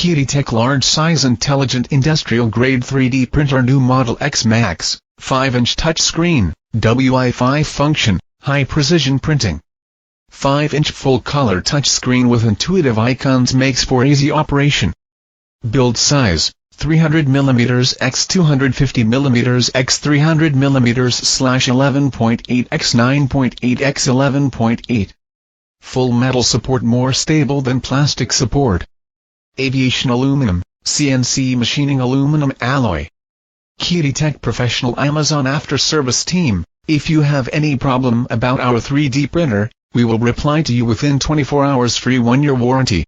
QIDI Large Size Intelligent Industrial Grade 3D Printer New Model X Max, 5-inch touchscreen, Wi-Fi function, high precision printing. 5-inch full-color touchscreen with intuitive icons makes for easy operation. Build size, 300mm x 250mm x 300mm/11.8 x 9.8 x 11.8. Full metal support, more stable than plastic support. Aviation aluminum, CNC machining aluminum alloy. QIDI Professional Amazon After Service Team. If you have any problem about our 3D printer, we will reply to you within 24 hours, free 1-year warranty.